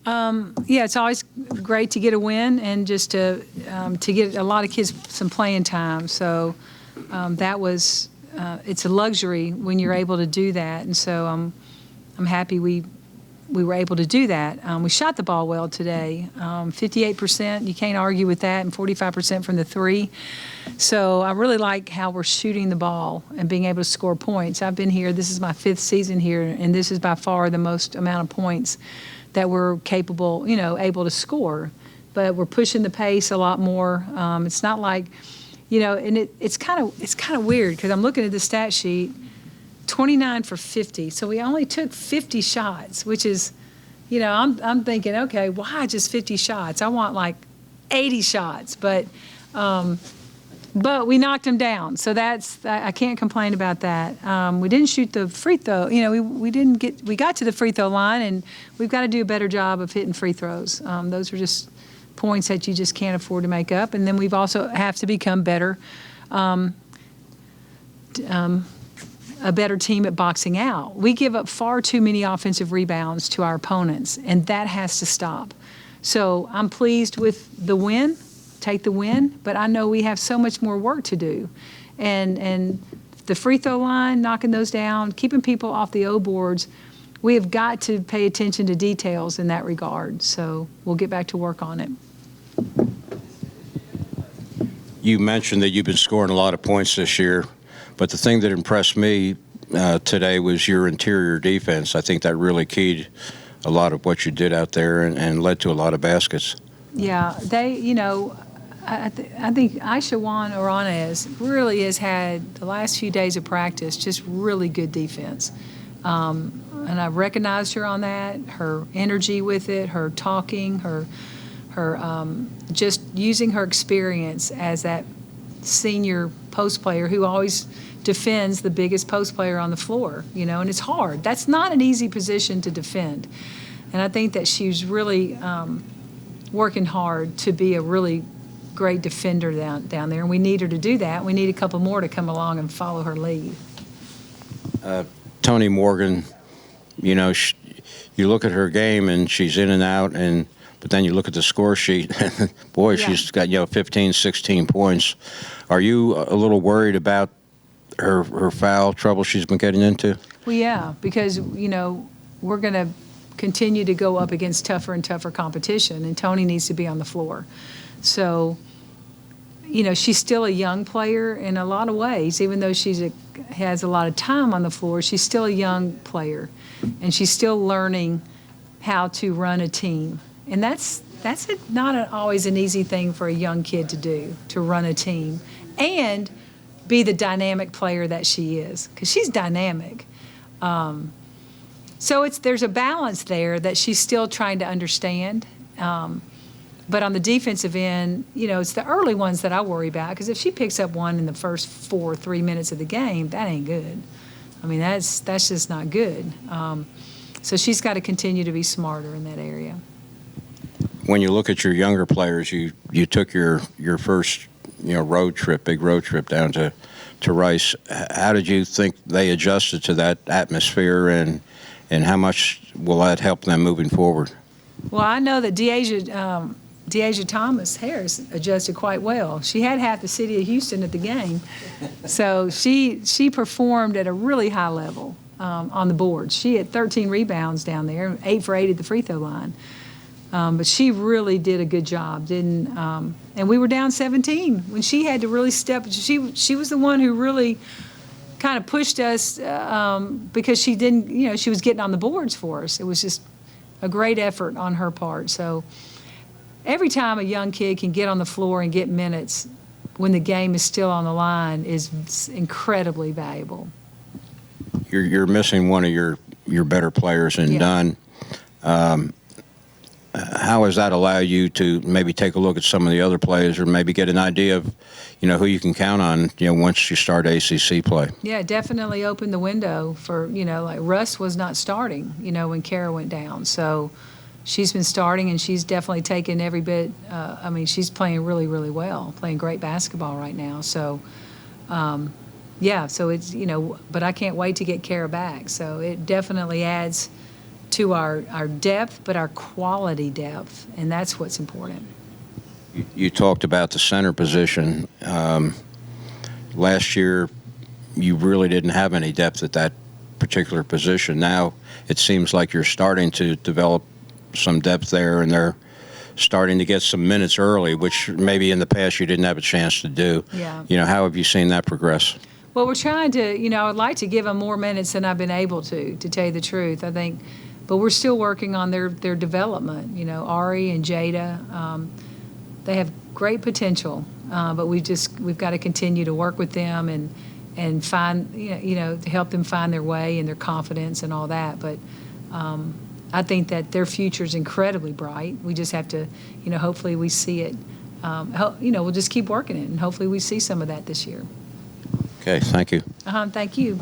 Yeah, it's always great to get a win and just to get a lot of kids some playing time. So that was it's a luxury when you're able to do that, and so I'm happy we were able to do that. We shot the ball well today, 58%. You can't argue with that, and 45% from the three. So I really like how we're shooting the ball and being able to score points. I've been here. This is my 5th season here, and this is by far the most amount of points that we're capable, able to score. But we're pushing the pace a lot more. It's not like, and it's kind of weird because I'm looking at the stat sheet, 29 for 50. So we only took 50 shots, which is, I'm thinking, okay, why just 50 shots? I want like 80 shots, but we knocked them down. So I can't complain about that. We didn't shoot the free throw. We got to the free throw line, and we've got to do a better job of hitting free throws. Those are just points that you just can't afford to make up. And then we've also have to become better, a better team at boxing out. We give up far too many offensive rebounds to our opponents, and that has to stop. So I'm pleased with the win. Take the win, but I know we have so much more work to do. And the free throw line, knocking those down, keeping people off the O boards, we have got to pay attention to details in that regard. So we'll get back to work on it. You mentioned that you've been scoring a lot of points this year, but the thing that impressed me today was your interior defense. I think that really keyed a lot of what you did out there and led to a lot of baskets. Yeah, I think Aisha Juan Oranez really has had the last few days of practice just really good defense. And I recognized her on that, her energy with it, her talking, her just using her experience as that senior post player who always defends the biggest post player on the floor, and it's hard. That's not an easy position to defend. And I think that she's really working hard to be a really great defender down there, and we need her to do that. We need a couple more to come along and follow her lead. Toni Morgan, you look at her game and she's in and out, but then you look at the score sheet, and boy, yeah. She's got 15, 16 points. Are you a little worried about her foul trouble she's been getting into? Well, yeah, because we're going to continue to go up against tougher and tougher competition, and Toni needs to be on the floor. So, she's still a young player in a lot of ways. Even though has a lot of time on the floor, she's still a young player, and she's still learning how to run a team. And that's not always an easy thing for a young kid to do, to run a team and be the dynamic player that she is, because she's dynamic. So there's a balance there that she's still trying to understand. But on the defensive end, it's the early ones that I worry about, because if she picks up one in the first 3 minutes of the game, that ain't good. I mean, that's just not good. So she's got to continue to be smarter in that area. When you look at your younger players, you took your first big road trip down to Rice. How did you think they adjusted to that atmosphere, and how much will that help them moving forward? Well, I know that Deasia Thomas Harris adjusted quite well. She had half the city of Houston at the game, so she performed at a really high level on the board. She had 13 rebounds down there, 8 for 8 at the free throw line. But she really did a good job, and we were down 17 when she had to really step. She was the one who really kind of pushed us because she didn't, she was getting on the boards for us. It was just a great effort on her part. So every time a young kid can get on the floor and get minutes when the game is still on the line is incredibly valuable. You're missing one of your better players in Dunn. How has that allowed you to maybe take a look at some of the other players, or maybe get an idea of, who you can count on, once you start ACC play? Yeah, definitely opened the window for, like Russ was not starting, when Cara went down. So she's been starting, and she's definitely taken every bit. She's playing really, really well, playing great basketball right now. So, so it's, but I can't wait to get Cara back. So it definitely adds to our depth, but our quality depth, and that's what's important. You talked about the center position. Last year, you really didn't have any depth at that particular position. Now it seems like you're starting to develop some depth there, and they're starting to get some minutes early, which maybe in the past you didn't have a chance to do. Yeah. How have you seen that progress? Well, we're trying to, I would like to give them more minutes than I've been able to tell you the truth, I think. But we're still working on their development. Ari and Jada, they have great potential, but we've got to continue to work with them and find, to help them find their way and their confidence and all that. But I think that their future is incredibly bright. We just have to, hopefully we see it. We'll just keep working it, and hopefully we see some of that this year. Okay, thank you. Thank you.